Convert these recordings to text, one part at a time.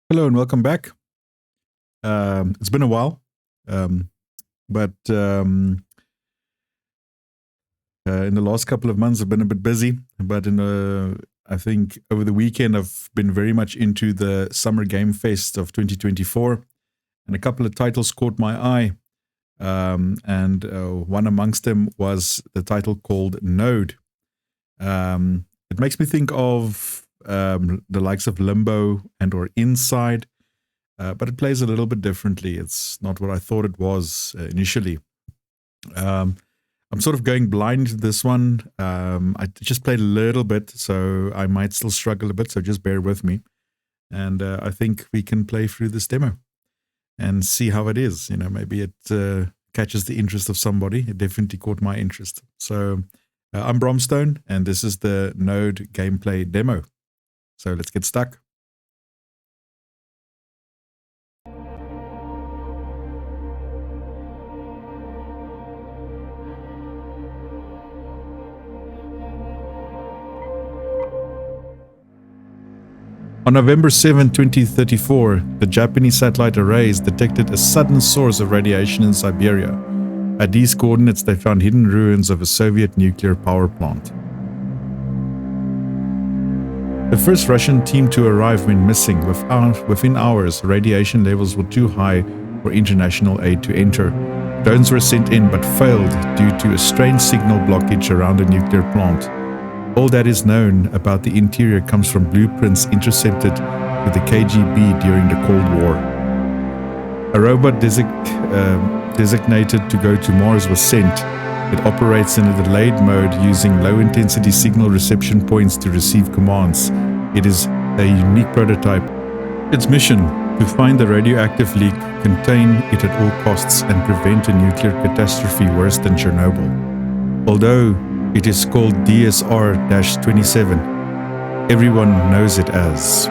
Hello and welcome back. It's been a while, but in the last couple of months I've been a bit busy. But I think over the weekend I've been very much into the Summer Game Fest of 2024, and a couple of titles caught my eye. And one amongst them was the title called N.O.D.E. It makes me think of the likes of Limbo and or Inside. But it plays a little bit differently. It's not what I thought it was initially. I'm sort of going blind to this one. I just played a little bit, so I might still struggle a bit, so just bear with me. And I think we can play through this demo and see how it is. You know, maybe it catches the interest of somebody. It definitely caught my interest. So I'm Bromstone, and this is the N.O.D.E. gameplay demo. So let's get stuck. On November 7, 2034, the Japanese satellite arrays detected a sudden source of radiation in Siberia. At these coordinates, they found hidden ruins of a Soviet nuclear power plant. The first Russian team to arrive went missing. Within hours, radiation levels were too high for international aid to enter. Drones were sent in but failed due to a strange signal blockage around the nuclear plant. All that is known about the interior comes from blueprints intercepted with the KGB during the Cold War. A robot designated to go to Mars was sent. It operates in a delayed mode using low-intensity signal reception points to receive commands. It is a unique prototype. Its mission: to find the radioactive leak, contain it at all costs, and prevent a nuclear catastrophe worse than Chernobyl. Although it is called DSR-27. Everyone knows it as.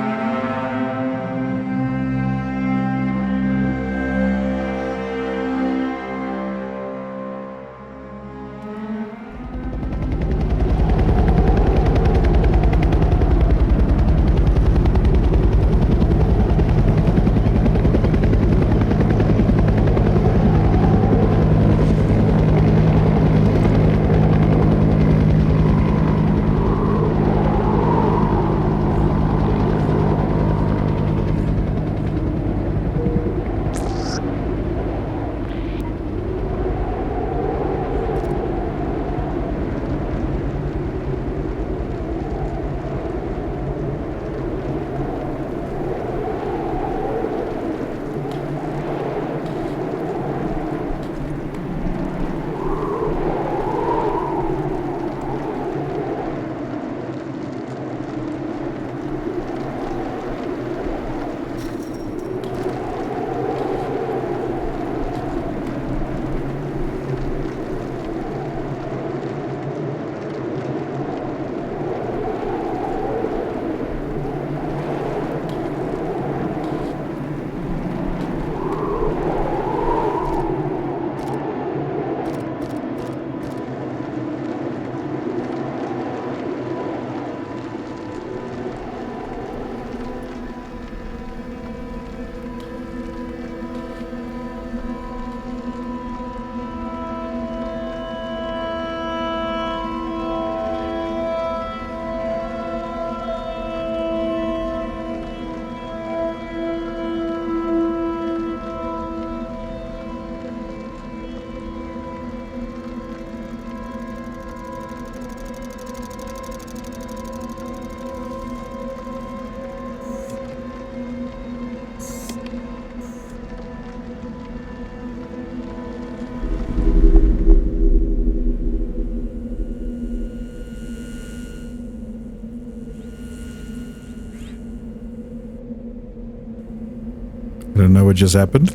I don't know what just happened.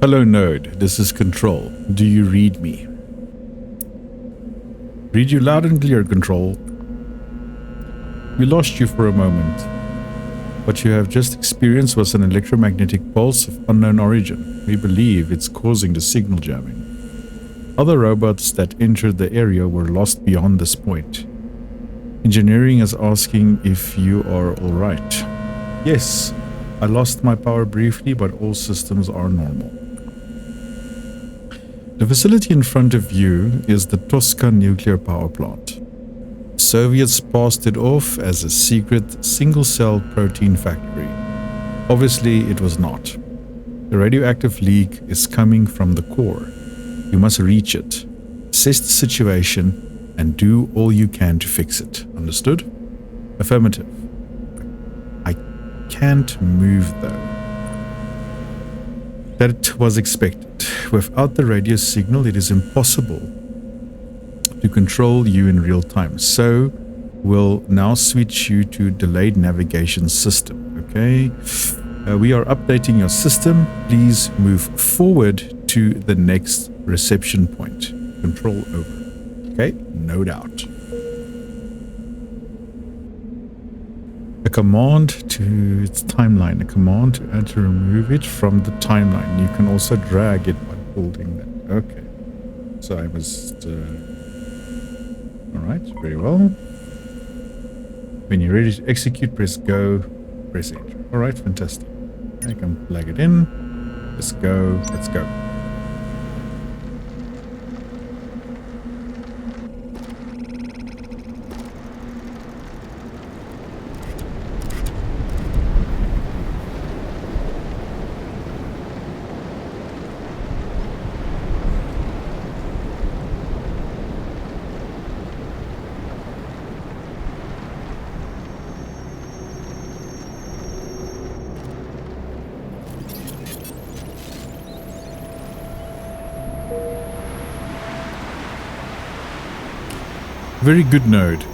Hello, N.O.D.E. This is Control. Do you read me? Read you loud and clear, Control. We lost you for a moment. What you have just experienced was an electromagnetic pulse of unknown origin. We believe it's causing the signal jamming. Other robots that entered the area were lost beyond this point. Engineering is asking if you are alright. Yes, I lost my power briefly, but all systems are normal. The facility in front of you is the Tosca nuclear power plant. Soviets passed it off as a secret single-cell protein factory. Obviously, it was not. The radioactive leak is coming from the core. You must reach it, assess the situation, and do all you can to fix it. Understood? Affirmative. I can't move though. That was expected. Without the radio signal, it is impossible to control you in real time. So we'll now switch you to delayed navigation system. Okay. We are updating your system. Please move forward to the next reception point. Control over. Okay, no doubt. A command to its timeline. A command to add to remove it from the timeline. You can also drag it by holding that. Okay. So I must... Alright, very well. When you're ready to execute, press go, press enter. Alright, fantastic. I can plug it in. Let's go. Let's go. Very good, N.O.D.E.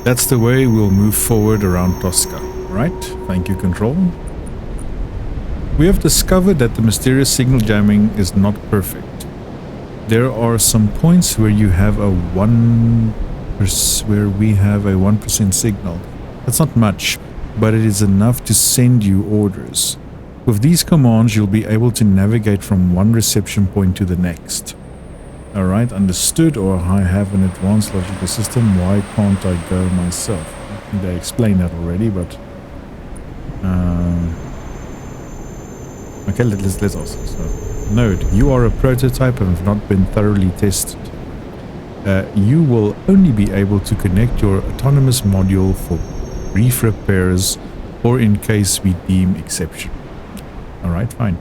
That's the way we'll move forward around Tosca, right? Thank you, Control. We have discovered that the mysterious signal jamming is not perfect. There are some points where you have a 1% signal. That's not much, but it is enough to send you orders. With these commands, you'll be able to navigate from one reception point to the next. Alright, understood, or I have an advanced logical system, why can't I go myself? I think they explained that already, but... okay, let's ask this. So, N.O.D.E, you are a prototype and have not been thoroughly tested. You will only be able to connect your autonomous module for brief repairs or in case we deem exception. Alright, fine.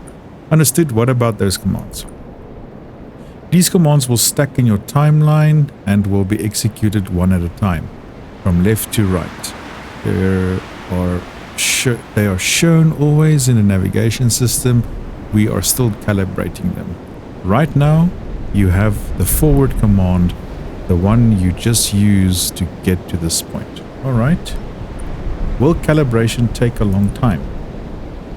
Understood, what about those commands? These commands will stack in your timeline and will be executed one at a time, from left to right. They are shown always in the navigation system. We are still calibrating them. Right now, you have the forward command, the one you just used to get to this point. Alright. Will calibration take a long time?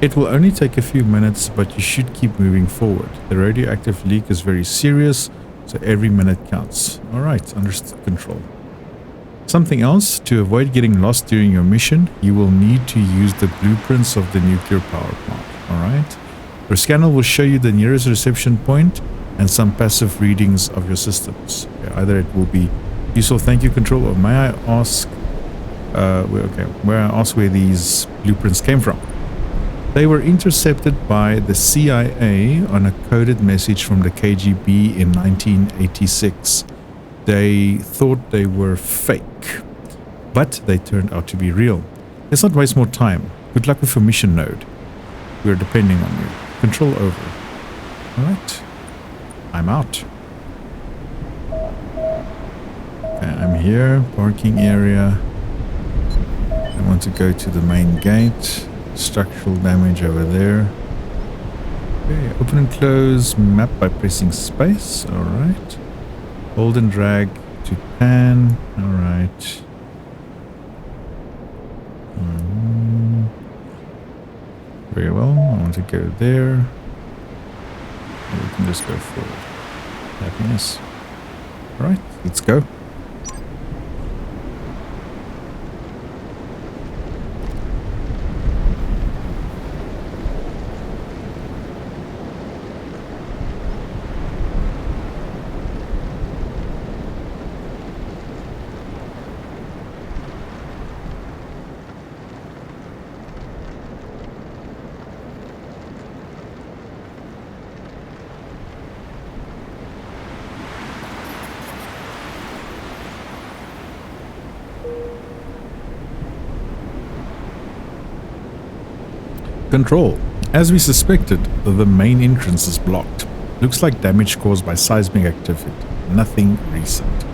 It will only take a few minutes, but you should keep moving forward. The radioactive leak is very serious, so every minute counts. Alright, understood, Control. Something else, to avoid getting lost during your mission, you will need to use the blueprints of the nuclear power plant. Alright? Your scanner will show you the nearest reception point and some passive readings of your systems. Okay, either it will be useful, thank you, Control, or may I ask where these blueprints came from? They were intercepted by the CIA on a coded message from the KGB in 1986. They thought they were fake, but they turned out to be real. Let's not waste more time. Good luck with your mission, N.O.D.E. We're depending on you. Control over. Alright. I'm out. Okay, I'm here. Parking area. I want to go to the main gate. Structural damage over there. Okay, open and close map by pressing space. Alright. Hold and drag to pan. Alright. Very well. I want to go there. Or we can just go forward. Happiness. Alright, let's go. Control. As we suspected, the main entrance is blocked. Looks like damage caused by seismic activity. Nothing recent.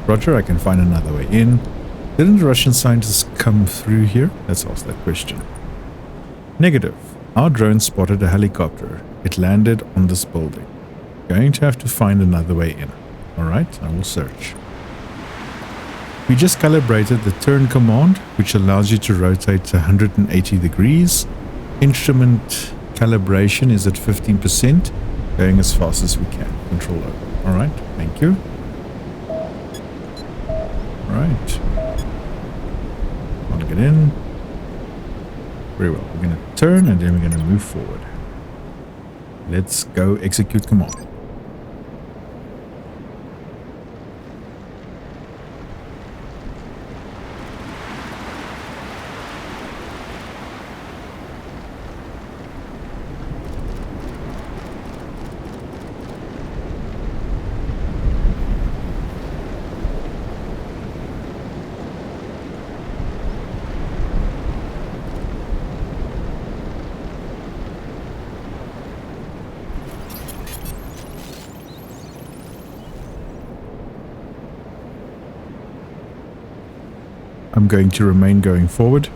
Roger, I can find another way in. Didn't the Russian scientists come through here? Let's ask that question. Negative. Our drone spotted a helicopter. It landed on this building. Going to have to find another way in. Alright, I will search. We just calibrated the turn command, which allows you to rotate 180 degrees. Instrument calibration is at 15%. Going as fast as we can. Control over. Alright, thank you. Alright. Want to get in. Very well. We're going to turn and then we're going to move forward. Let's go execute command. I'm going to remain going forward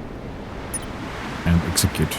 and execute.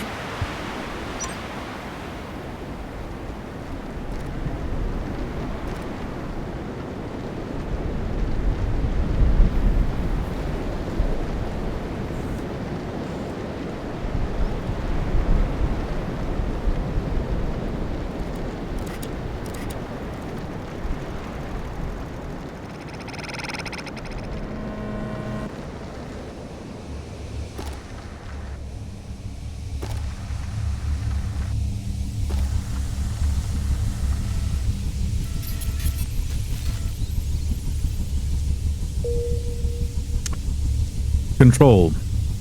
Control.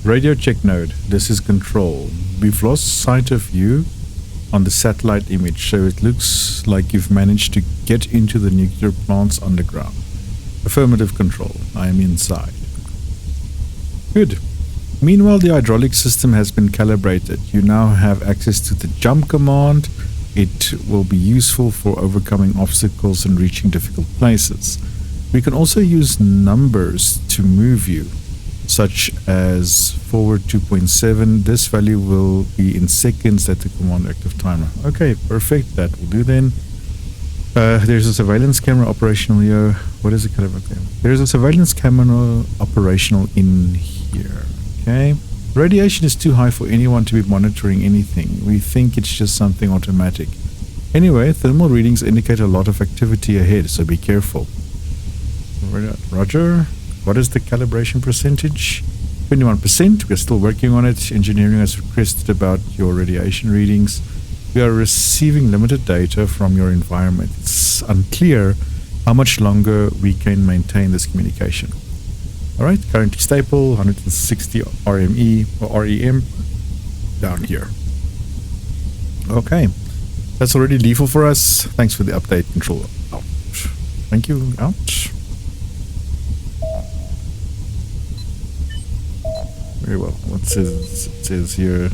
Radio check node. This is control. We've lost sight of you on the satellite image, so it looks like you've managed to get into the nuclear plants underground. Affirmative control. I am inside. Good. Meanwhile, the hydraulic system has been calibrated. You now have access to the jump command. It will be useful for overcoming obstacles and reaching difficult places. We can also use numbers to move you, such as forward 2.7. This value will be in seconds at the command active timer. Okay, perfect. That will do then. There's a surveillance camera operational here. What is it? There's a surveillance camera operational in here. Okay. Radiation is too high for anyone to be monitoring anything. We think it's just something automatic. Anyway, thermal readings indicate a lot of activity ahead, so be careful. Roger. What is the calibration percentage? 21%. We're still working on it. Engineering has requested about your radiation readings. We are receiving limited data from your environment. It's unclear how much longer we can maintain this communication. Alright, currently stable, 160 RME or REM down here. Okay, that's already lethal for us. Thanks for the update. Control out. Thank you. Out. Very well. What says it says here?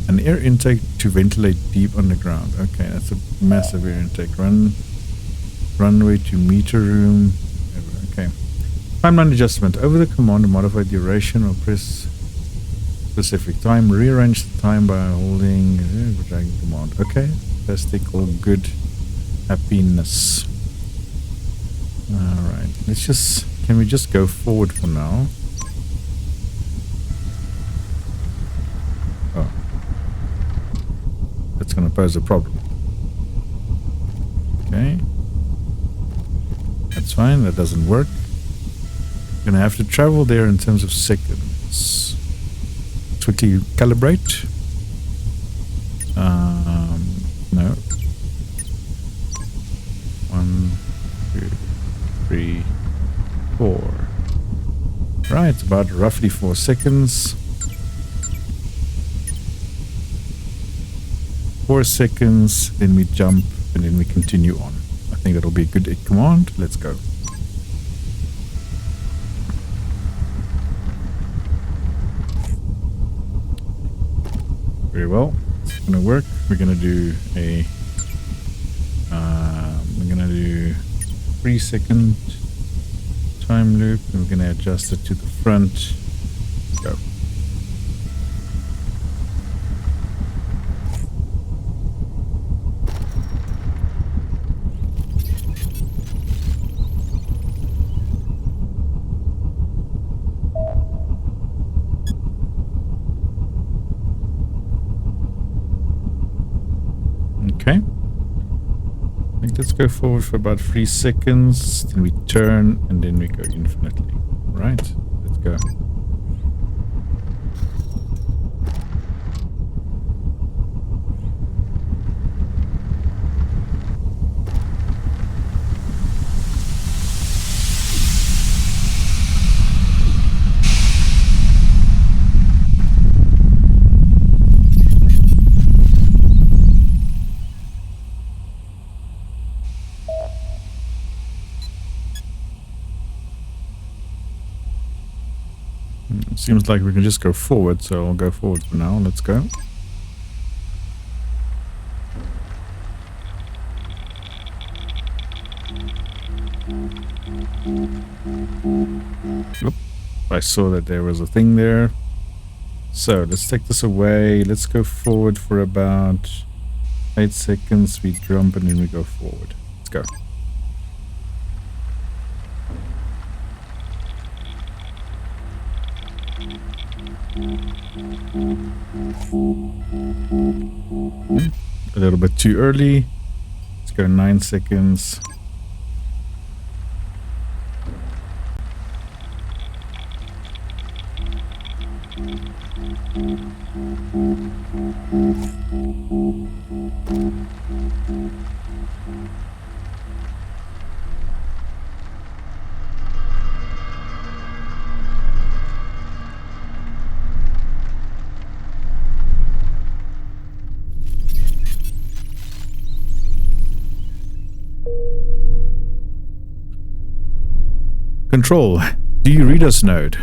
An air intake to ventilate deep underground. Okay, that's a massive air intake. Runway to meter room. Okay. Timeline adjustment. Over the command to modify duration or press specific time. Rearrange the time by holding dragging command. Okay. Fantastic. All good. Happiness. Alright. Let's just... Can we just go forward for now? Oh. That's going to pose a problem. Okay. That's fine. That doesn't work. Going to have to travel there in terms of seconds. Quickly calibrate. No. 1, 2, 3, 4. Right, about roughly 4 seconds. 4 seconds, then we jump, and then we continue on. I think that'll be a good command. Let's go. Very well. It's gonna work. We're gonna do a 3-second time loop, and we're gonna adjust it to the front. Go. Okay. I think let's go forward for about 3 seconds, then we turn, and then we go infinitely. Right, let's go. Seems like we can just go forward, so I'll go forward for now. Let's go. Oop. I saw that there was a thing there. So let's take this away. Let's go forward for about 8 seconds. We jump and then we go forward. Let's go. A little bit too early. Let's go 9 seconds. Control, do you read us, N.O.D.E?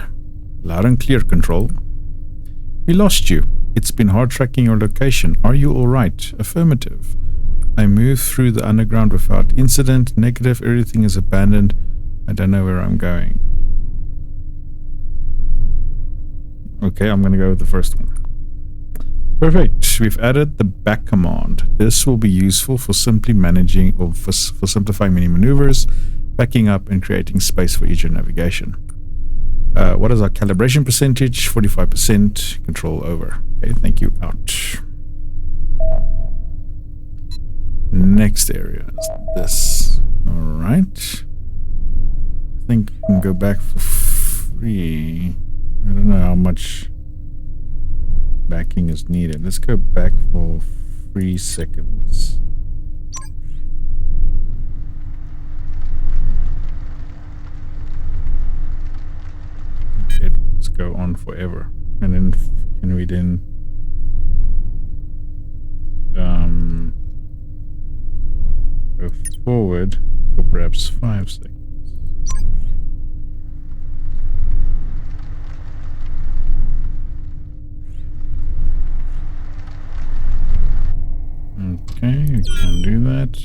Loud and clear, Control. We lost you. It's been hard tracking your location. Are you alright? Affirmative. I moved through the underground without incident. Negative, everything is abandoned. I don't know where I'm going. Okay, I'm gonna go with the first one. Perfect. We've added the back command. This will be useful for simply managing or for simplifying many maneuvers, backing up and creating space for easier navigation. What is our calibration percentage? 45%. Control over. Okay, thank you. Out. Next area is this. Alright. I think we can go back for free. I don't know how much backing is needed. Let's go back for 3 seconds. Let's go on forever. And then can we then go forward for perhaps 5 seconds. Okay, we can do that.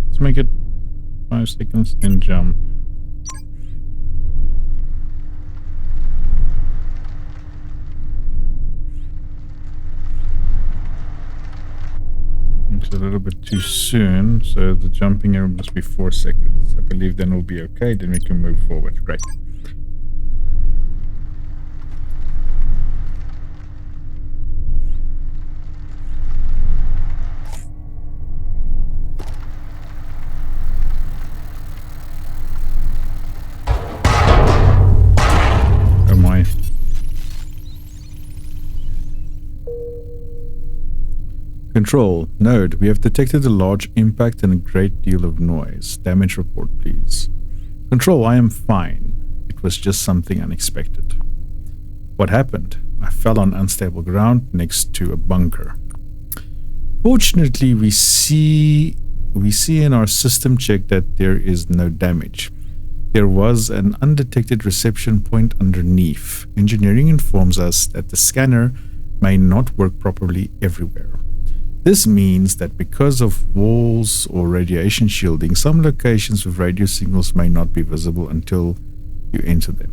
Let's make it 5 seconds, then jump. It's a little bit too soon, so the jumping error must be 4 seconds. I believe then we'll be okay, then we can move forward. Great. Oh my. Control, N.O.D., we have detected a large impact and a great deal of noise. Damage report, please. Control, I am fine. It was just something unexpected. What happened? I fell on unstable ground next to a bunker. Fortunately, we see in our system check that there is no damage. There was an undetected reception point underneath. Engineering informs us that the scanner may not work properly everywhere. This means that because of walls or radiation shielding, some locations with radio signals may not be visible until you enter them.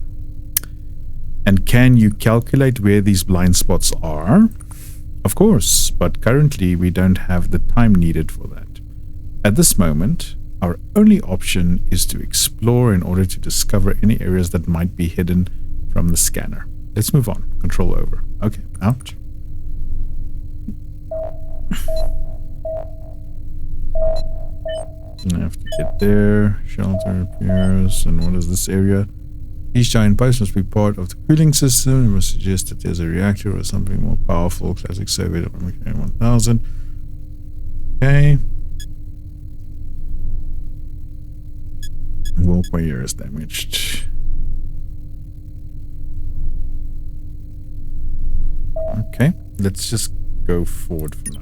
And can you calculate where these blind spots are? Of course, but currently we don't have the time needed for that. At this moment, our only option is to explore in order to discover any areas that might be hidden from the scanner. Let's move on. Control over. Okay, out. I have to get there. Shelter appears. And what is this area? Each giant post must be part of the cooling system. It must suggest that there's a reactor or something more powerful. Classic survey of MK 1000. Okay. Walkway here is damaged. Okay, let's just go forward for now.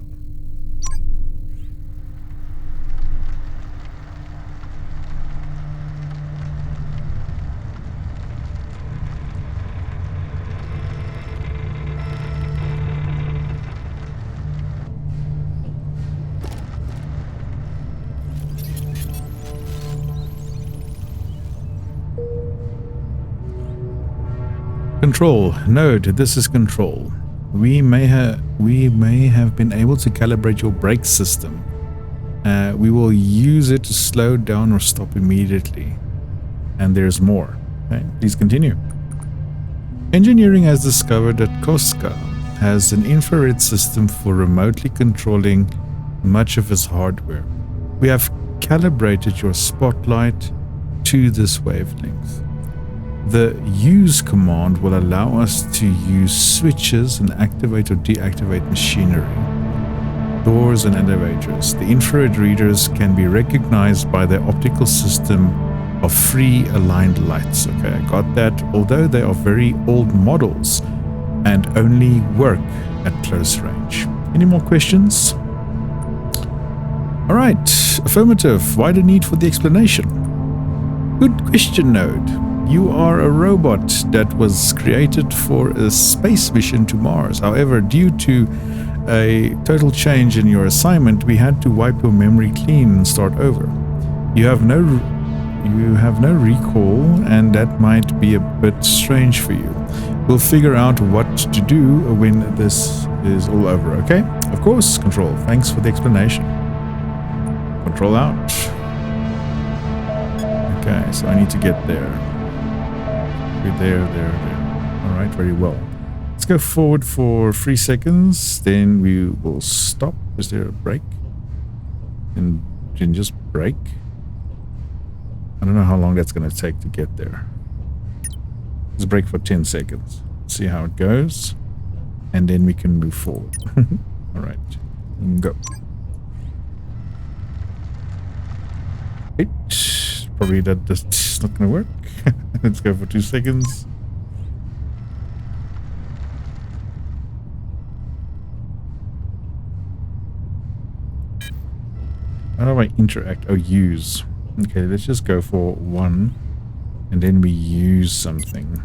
Control. N.O.D.E, this is Control. We may have been able to calibrate your brake system. We will use it to slow down or stop immediately. And there's more. Okay, please continue. Engineering has discovered that Koska has an infrared system for remotely controlling much of its hardware. We have calibrated your spotlight to this wavelength. The use command will allow us to use switches and activate or deactivate machinery, doors and elevators. The infrared readers can be recognized by their optical system of free aligned lights. Okay, I got that. Although they are very old models and only work at close range. Any more questions? All right, affirmative. Why the need for the explanation? Good question, N.O.D.E. You are a robot that was created for a space mission to Mars. However, due to a total change in your assignment, we had to wipe your memory clean and start over. You have no recall, and that might be a bit strange for you. We'll figure out what to do when this is all over, okay? Of course, Control. Thanks for the explanation. Control out. Okay, so I need to get there. There. All right, very well. Let's go forward for 3 seconds. Then we will stop. Is there a break? And then just break. I don't know how long that's going to take to get there. Let's break for 10 seconds. See how it goes. And then we can move forward. All right, and go. Probably that's not going to work. Let's go for 2 seconds. How do I interact? Oh, use. Okay, let's just go for 1. And then we use something.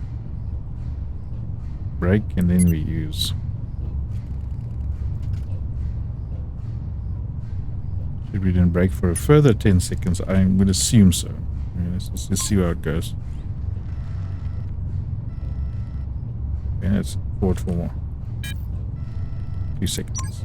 Break, and then we use. Should we then break for a further 10 seconds? I would assume so. Let's see how it goes. Okay, let's forward for more. 2 seconds.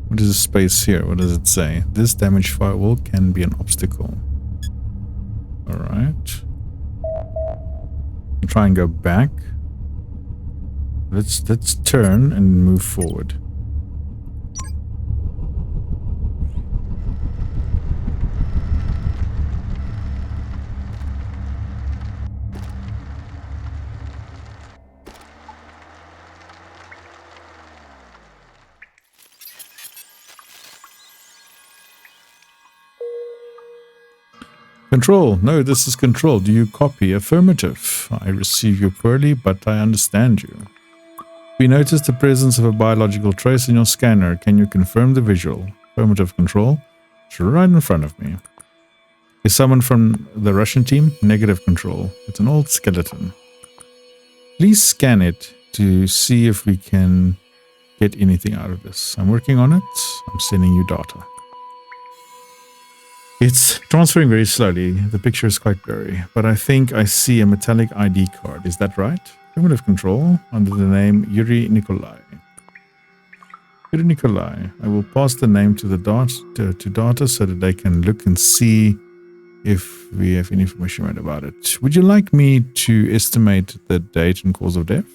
What is the space here? What does it say? This damaged firewall can be an obstacle. Alright. Try and go back. Let's turn and move forward. Control. No, this is Control. Do you copy? Affirmative. I receive you poorly, but I understand you. We noticed the presence of a biological trace in your scanner. Can you confirm the visual? Affirmative. Control. It's right in front of me. Is someone from the Russian team? Negative. Control. It's an old skeleton. Please scan it to see if we can get anything out of this. I'm working on it. I'm sending you data. It's transferring very slowly. The picture is quite blurry, but I think I see a metallic ID card. Is that right? Affirmative. Control under the name Yuri Nikolai. Yuri Nikolai. I will pass the name to the data so that they can look and see if we have any information right about it. Would you like me to estimate the date and cause of death?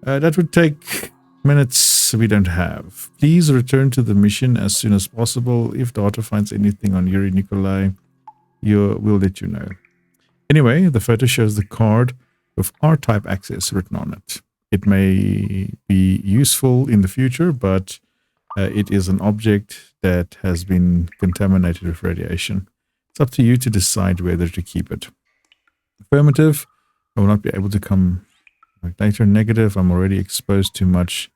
That would take minutes we don't have. Please return to the mission as soon as possible. If data finds anything on Yuri Nikolai, we'll let you know. Anyway, the photo shows the card with R-type access written on it. It may be useful in the future, but it is an object that has been contaminated with radiation. It's up to you to decide whether to keep it. Affirmative. I will not be able to come later. Negative. I'm already exposed too much.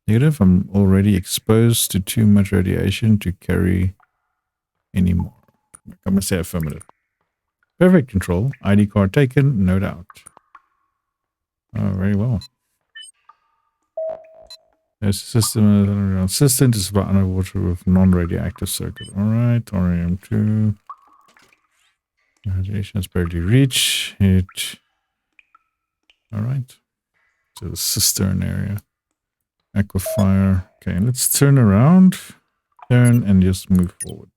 Negative. I'm already exposed to too much radiation to carry anymore. I'm going to say affirmative. Perfect. Control. ID card taken. No doubt. Oh, very well. There's a system. Assistant is about underwater with non-radioactive circuit. Alright. Thorium-2. Radiation has barely reached it. Alright. So the cistern area. Aquifer. Okay, let's turn around. Turn and just move forward.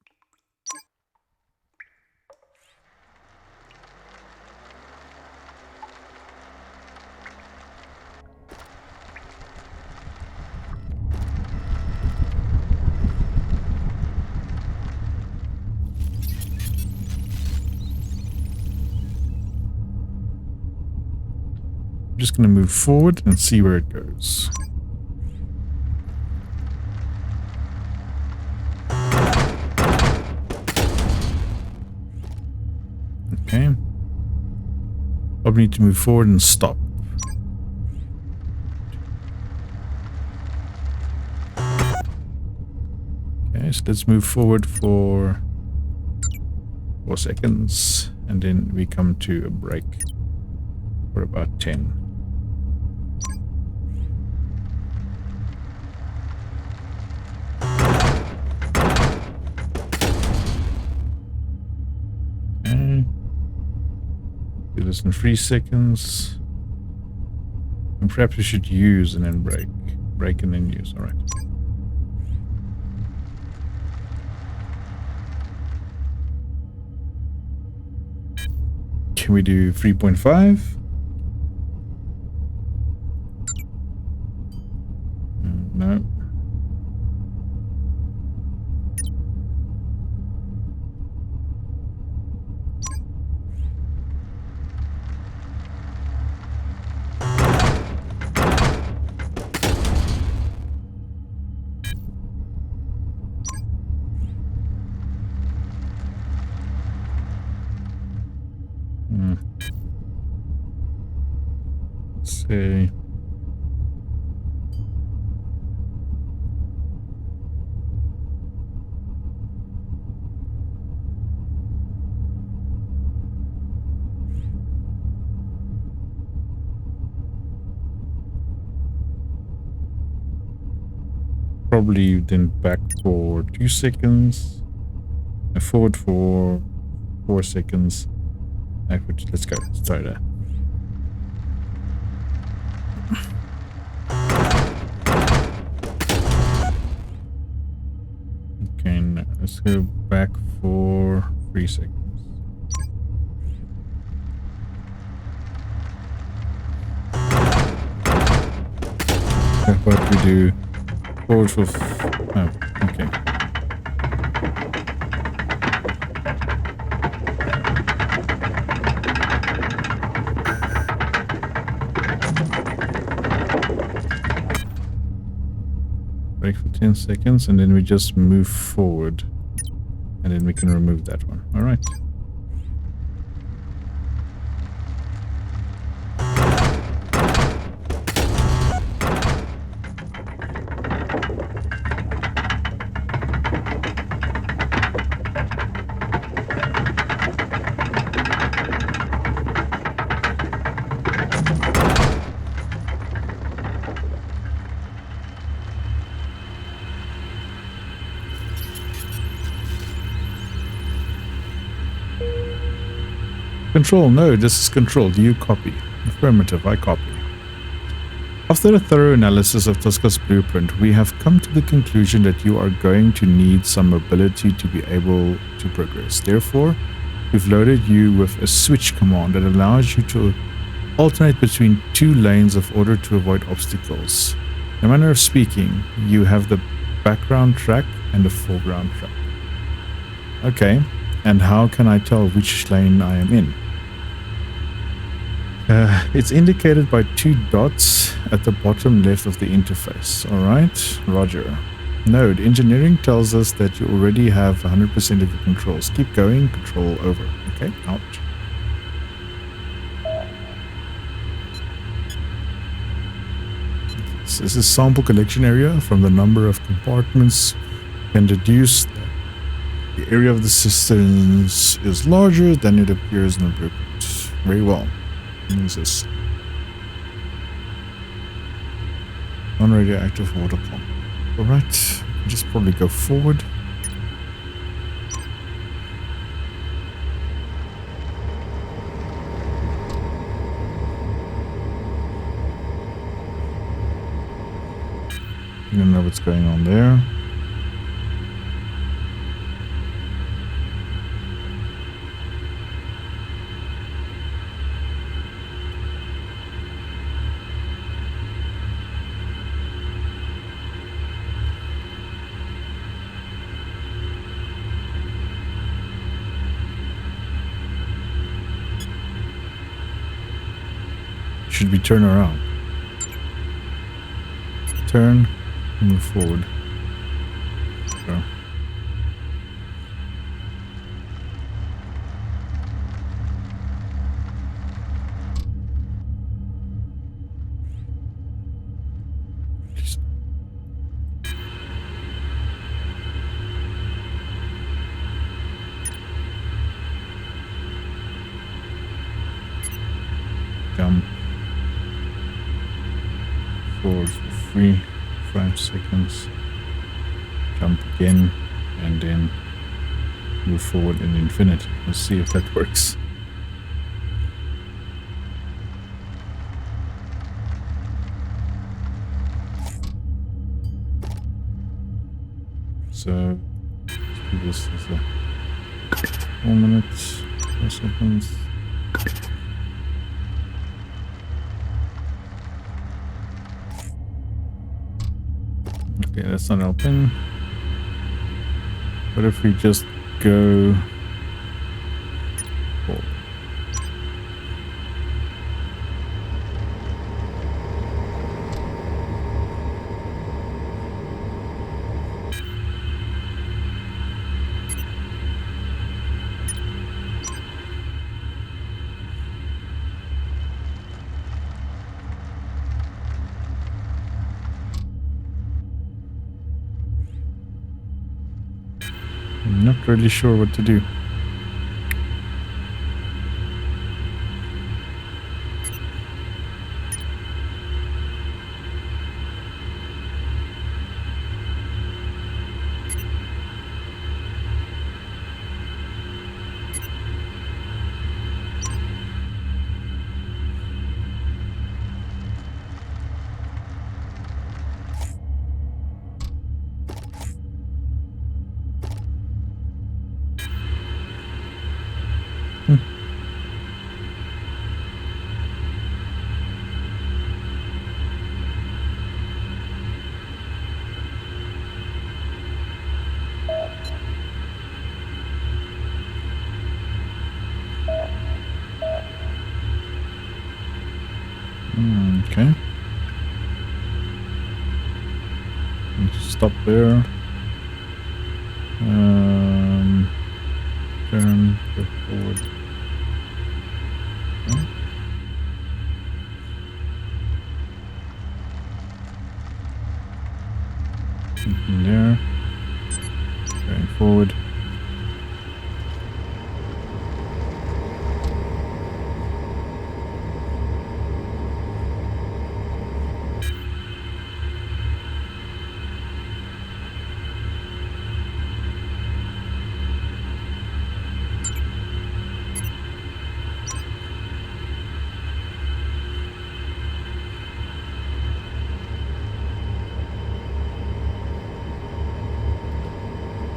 I'm just going to move forward and see where it goes. Okay. Probably need to move forward and stop. Okay, so let's move forward for 4 seconds and then we come to a break for about 10. Do this in 3 seconds. And perhaps we should use and then break. Break and then use. Alright. Can we do 3.5? No. Say probably then back for 2 seconds, forward for 4 seconds, backward. Let's go. Let's try that. Okay, now let's go back for 3 seconds. What we do forward for oh, okay. 10 seconds, and then we just move forward. And then we can remove that one. All right. Control, no, this is Control. Do you copy? Affirmative, I copy. After a thorough analysis of Tosca's blueprint, we have come to the conclusion that you are going to need some mobility to be able to progress. Therefore, we've loaded you with a switch command that allows you to alternate between two lanes of order to avoid obstacles. In a manner of speaking, you have the background track and the foreground track. Okay, and how can I tell which lane I am in? It's indicated by two dots at the bottom left of the interface. Alright, Roger. N.O.D.E. Engineering tells us that you already have 100% of your controls. Keep going, control over. Okay, out. So this is sample collection area. From the number of compartments, you can deduce that the area of the systems is larger than it appears in the blueprint. Very well. Use this. Non-radioactive water pump. Alright, just probably go forward. You don't know what's going on there. Should we turn around? Turn, move forward. Go. Jump. Forward for free, 5 seconds, jump again, and then move forward in infinity. Let's see if that works. So, let's do this as a 4 minutes, 4 seconds. Okay, that's not helping. What if we just go forward? I'm not really sure what to do. Okay. stop there. Turn, go forward. Okay. Something there. Going forward.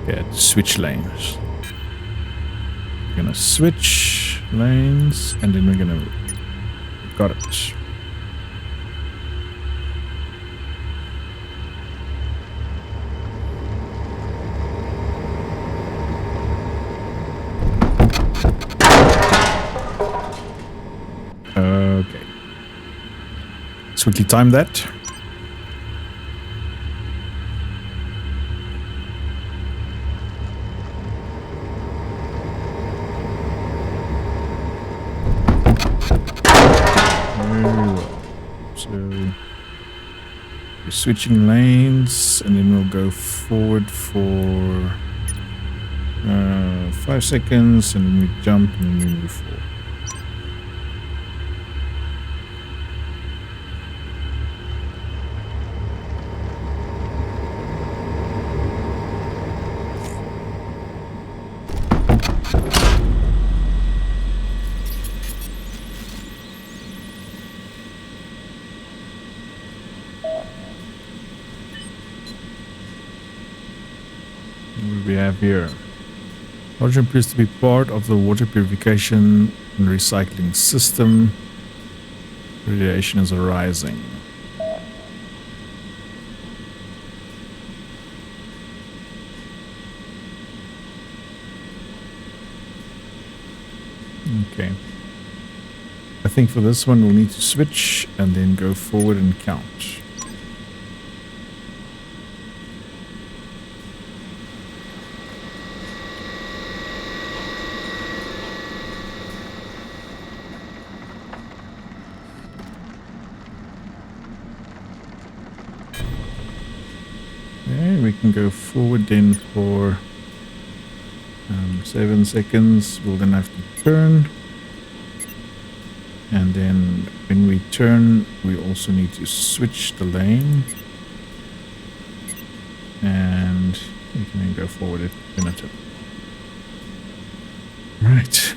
Yeah, switch lanes. We're gonna switch lanes and then we're gonna... Got it. Okay. Let's quickly time that. Switching lanes and then we'll go forward for 5 seconds and then we jump and then we move forward. What do we have here? Hydrogen appears to be part of the water purification and recycling system. Radiation is arising. Okay. I think for this one we'll need to switch and then go forward and count. Okay, we can go forward then for 7 seconds. We'll then have to turn. And then when we turn, we also need to switch the lane. And we can then go forward at infinitum. Right.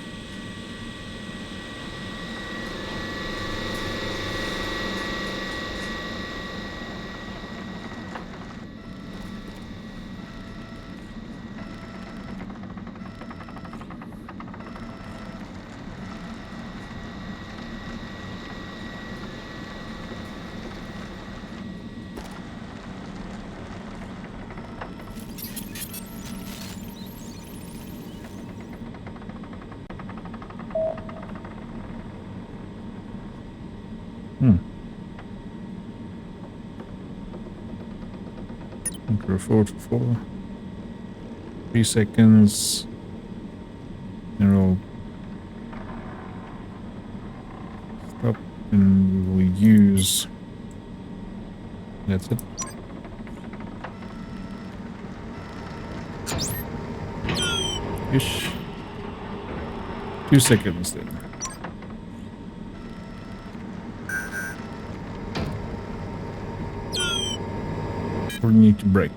Go forward for 3 seconds. And we'll stop and we will use. That's it. Ish. 2 seconds then. We need to brake.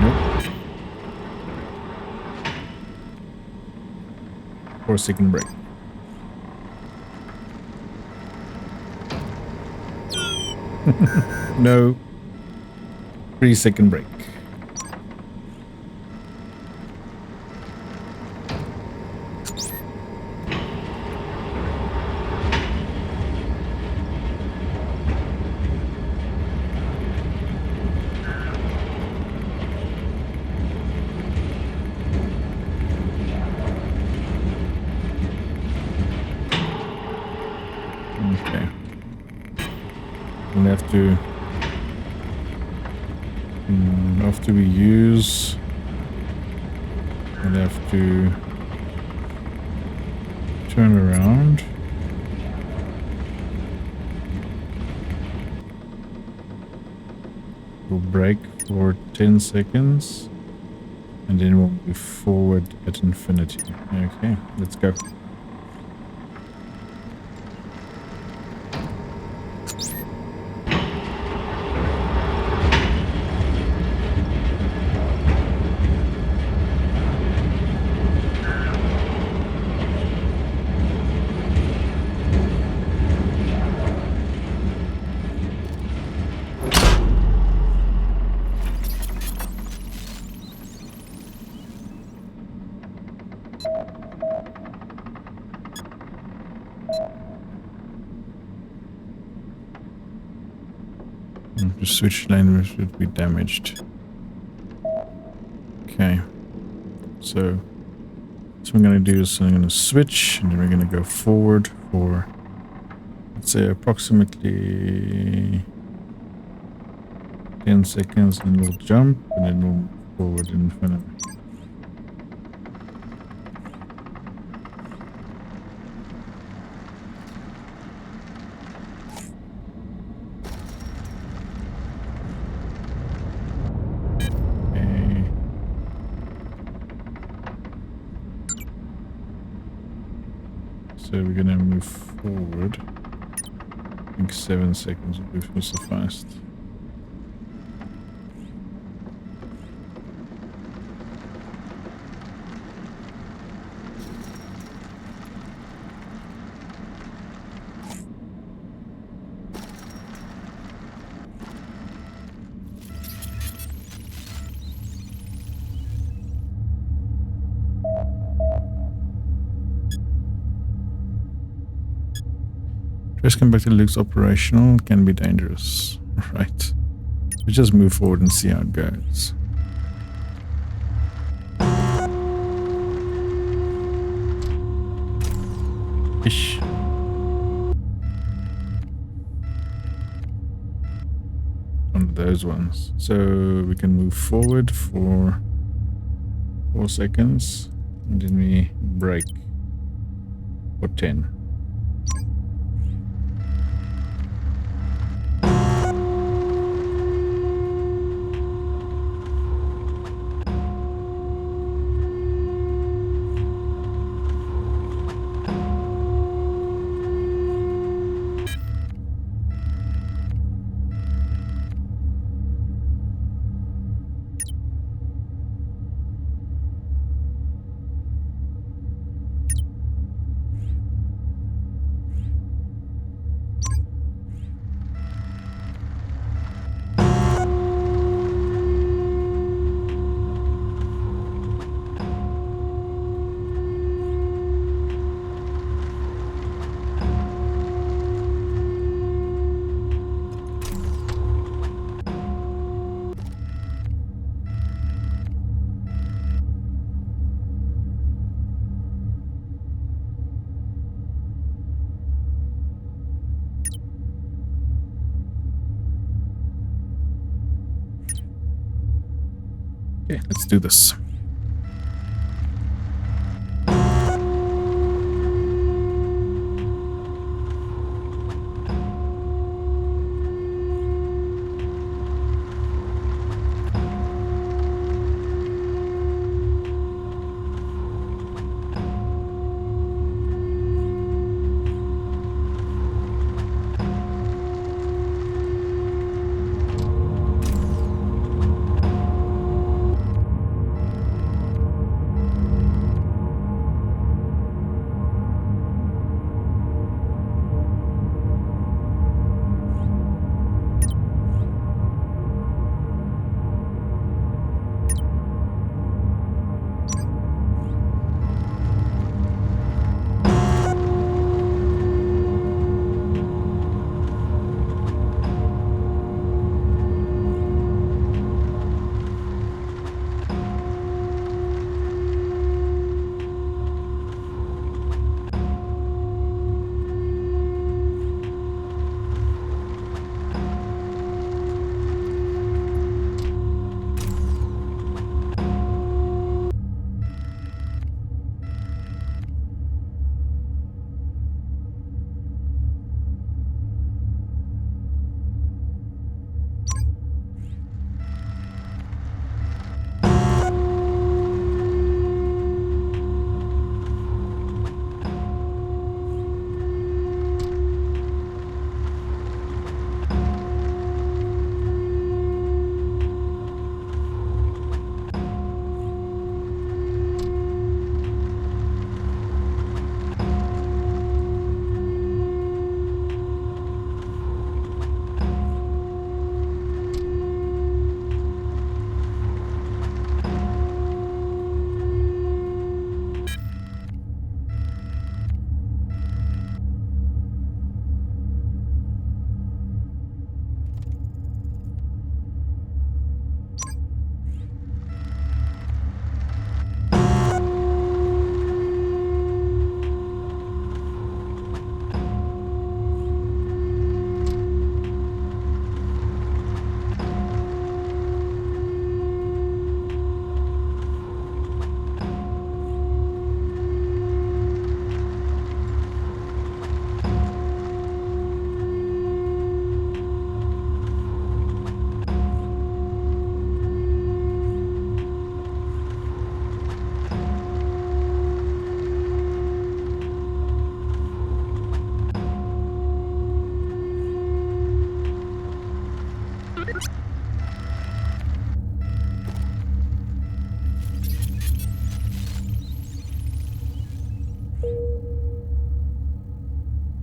Nope. 4-second brake. No. 3-second break. We'll have to... after we use... we'll have to turn around. We'll brake for 10 seconds. And then we'll move forward at infinity. Okay, let's go. The switch lane should be damaged. Okay. So what I'm going to do is I'm going to switch and then we're going to go forward for, let's say, approximately 10 seconds, and we'll jump and then we'll move forward infinitely. So we're gonna move forward. I think 7 seconds will suffice. First convector looks operational, can be dangerous. Right. We just move forward and see how it goes. Ish. One of those ones. So we can move forward for 4 seconds and then we brake for 10. Okay, let's do this.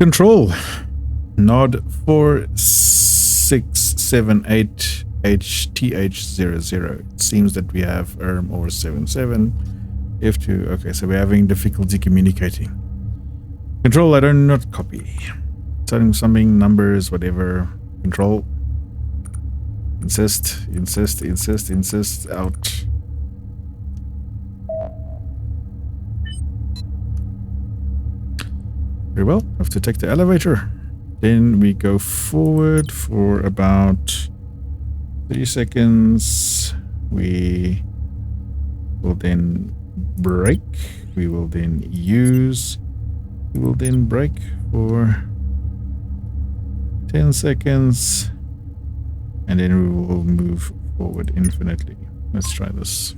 Control. N.O.D.E 4678 HTH00. It seems that we have ERM over 77. F2. Okay, so we're having difficulty communicating. Control, I don't not copy. Telling something, numbers, whatever. Control. Insist, insist, insist, insist, out. Very well, have to take the elevator. Then we go forward for about 30 seconds. We will then brake. We will then use. We will then brake for 10 seconds. And then we will move forward infinitely. Let's try this.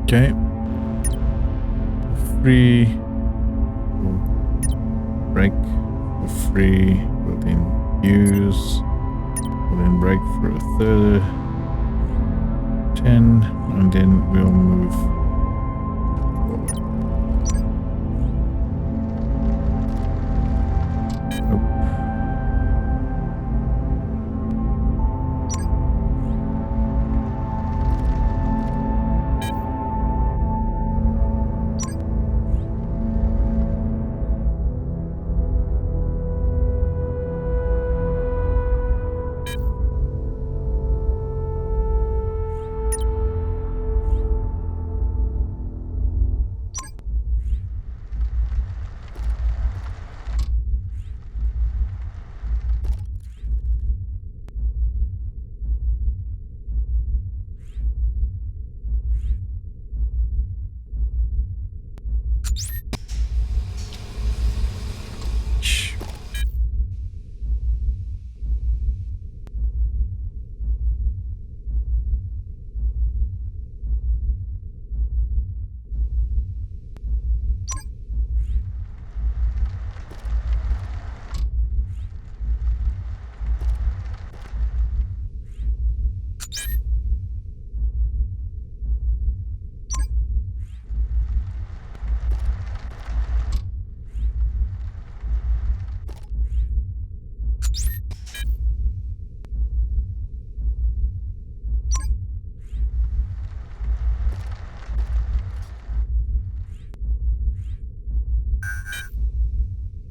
Okay. Free. Break. Free. We'll then use. We'll then break for a third. 10. And then we'll move forward. Oh.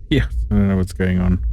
Yeah, I don't know what's going on.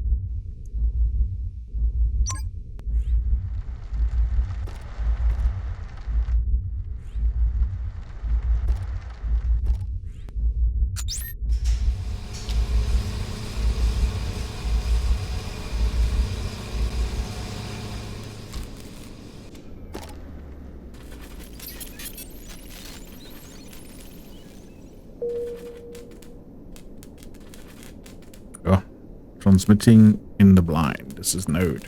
Transmitting in the blind. This is N.O.D.E.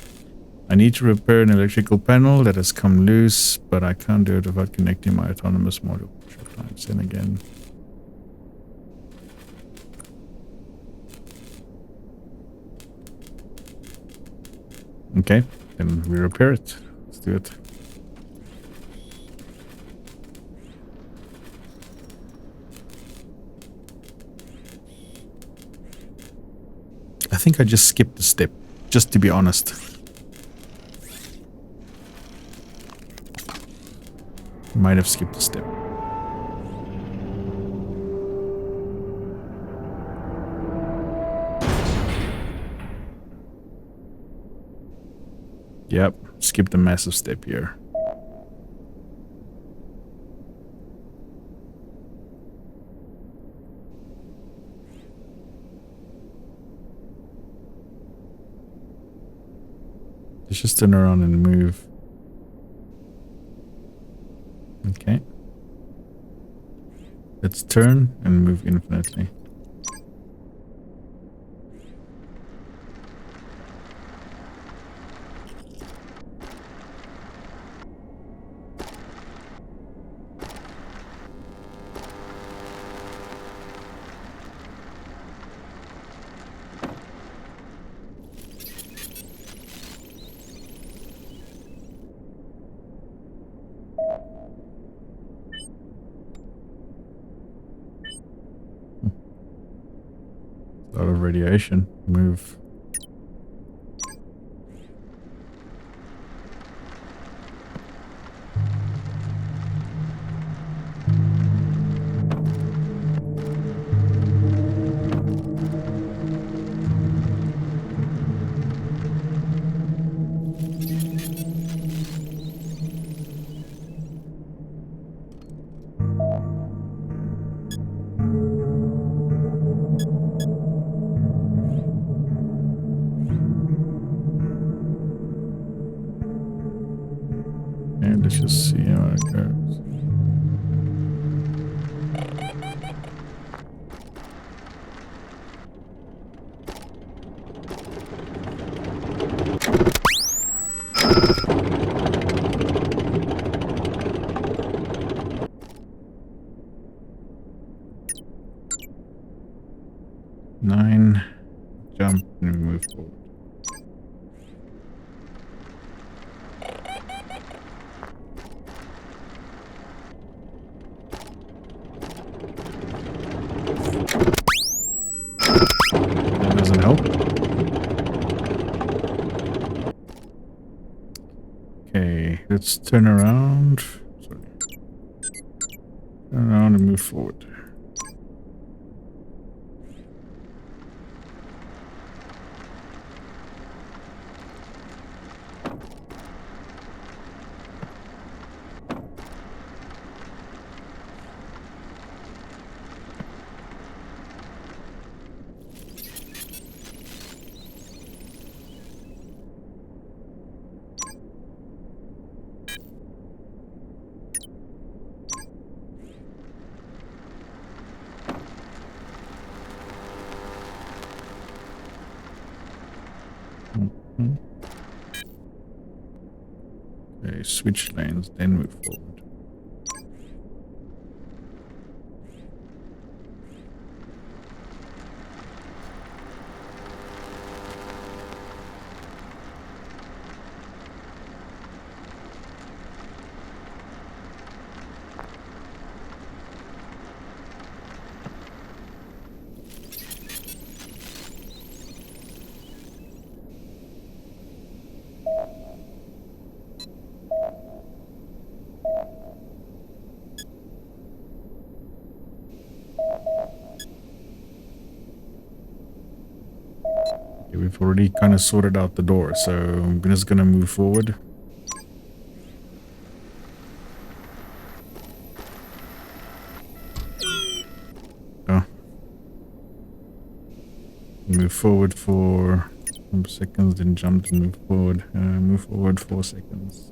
I need to repair an electrical panel that has come loose, but I can't do it without connecting my autonomous module. Send again. Okay, then we repair it. Let's do it. I think I just skipped a step, just to be honest. Might have skipped a step. Yep, skipped a massive step here. Let's just turn around and move. Okay. Let's turn and move infinitely. A lot of radiation. Move. And let's just see how it goes. Nine. Jump and move forward. That doesn't help. Okay, let's turn around. Sorry. Turn around and move forward. Okay, switch lanes, then move forward. We've already kind of sorted out the door, so I'm just gonna move forward. Oh. Move forward for 4 seconds, then jump and move forward. Move forward 4 seconds.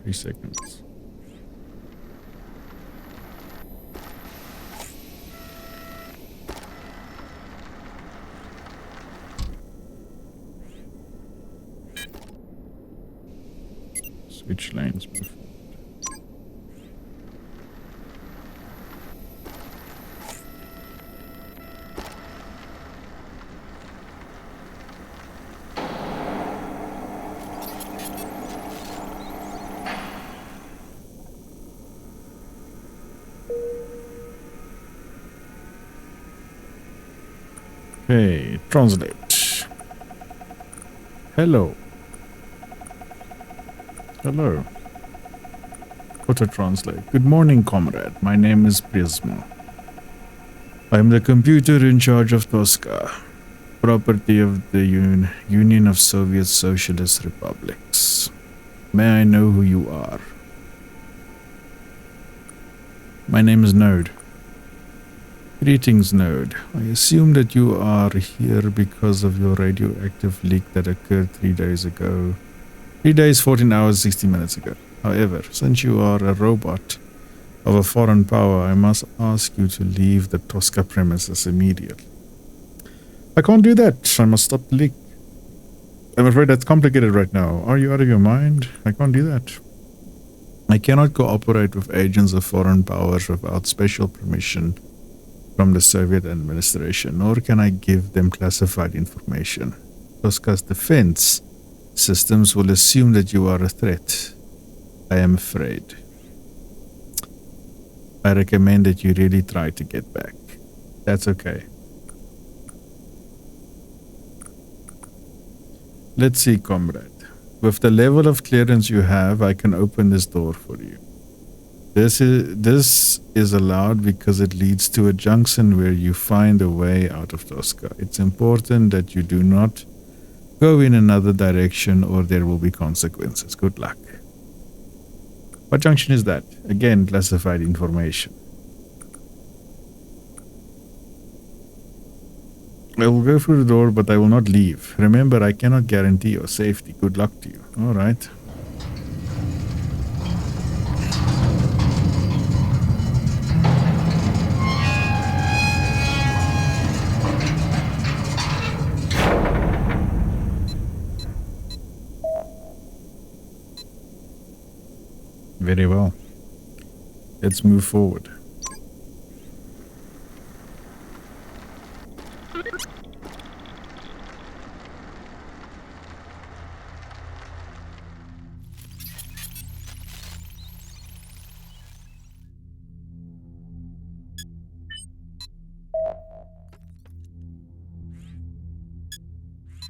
Three seconds. Switch lanes, move forward. Okay, translate. Hello. Hello. Auto translate. Good morning, comrade. My name is Prismo. I am the computer in charge of Tosca, property of the Union of Soviet Socialist Republics. May I know who you are? My name is N.O.D.E. Greetings, Node. I assume that you are here because of your radioactive leak that occurred 3 days ago. 3 days, 14 hours, 60 minutes ago. However, since you are a robot of a foreign power, I must ask you to leave the Tosca premises immediately. I can't do that. I must stop the leak. I'm afraid that's complicated right now. Are you out of your mind? I can't do that. I cannot cooperate with agents of foreign powers without special permission from the Soviet administration, nor can I give them classified information. Tosca's defense systems will assume that you are a threat. I am afraid. I recommend that you really try to get back. That's okay. Let's see, comrade. With the level of clearance you have, I can open this door for you. This is allowed because it leads to a junction where you find a way out of Tosca. It's important that you do not go in another direction or there will be consequences. Good luck. What junction is that? Again, classified information. I will go through the door, but I will not leave. Remember, I cannot guarantee your safety. Good luck to you. All right. Very well. Let's move forward.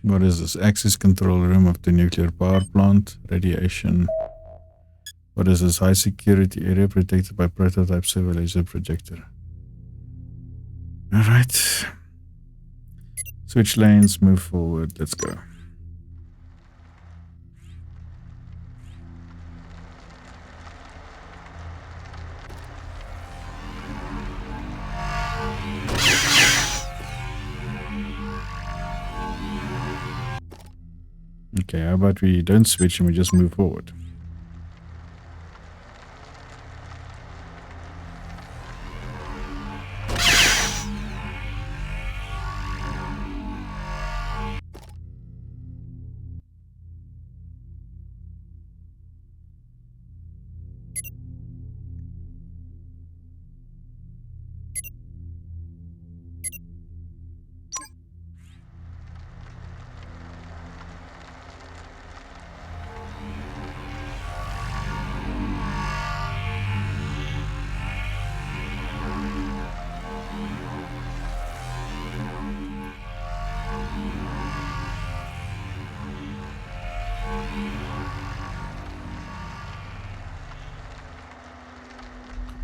What is this? Access control room of the nuclear power plant. Radiation. What is this? High security area protected by prototype server laser projector. Alright. Switch lanes, move forward. Let's go. Okay, how about we don't switch and we just move forward?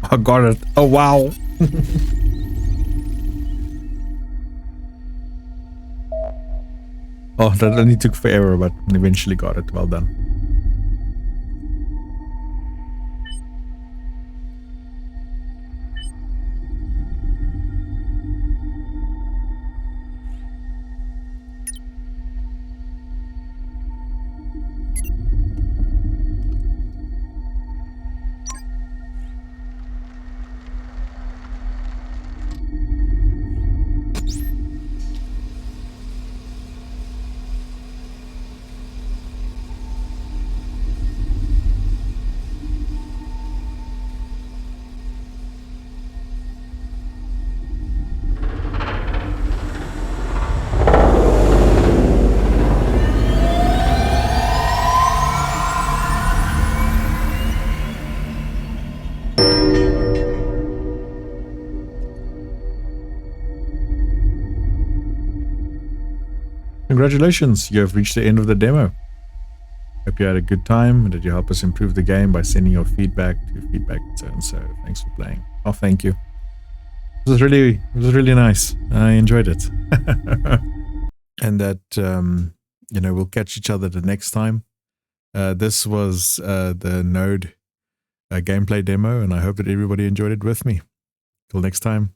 I got it. Oh, wow. Oh, that only took forever, but eventually got it. Well done. Congratulations, you have reached the end of the demo. Hope you had a good time and that you help us improve the game by sending your feedback to feedback@so-and-so. Thanks for playing. Oh, thank you. It was really nice. I enjoyed it. And that, you know, we'll catch each other the next time. This was the N.O.D.E gameplay demo, and I hope that everybody enjoyed it with me. Till next time.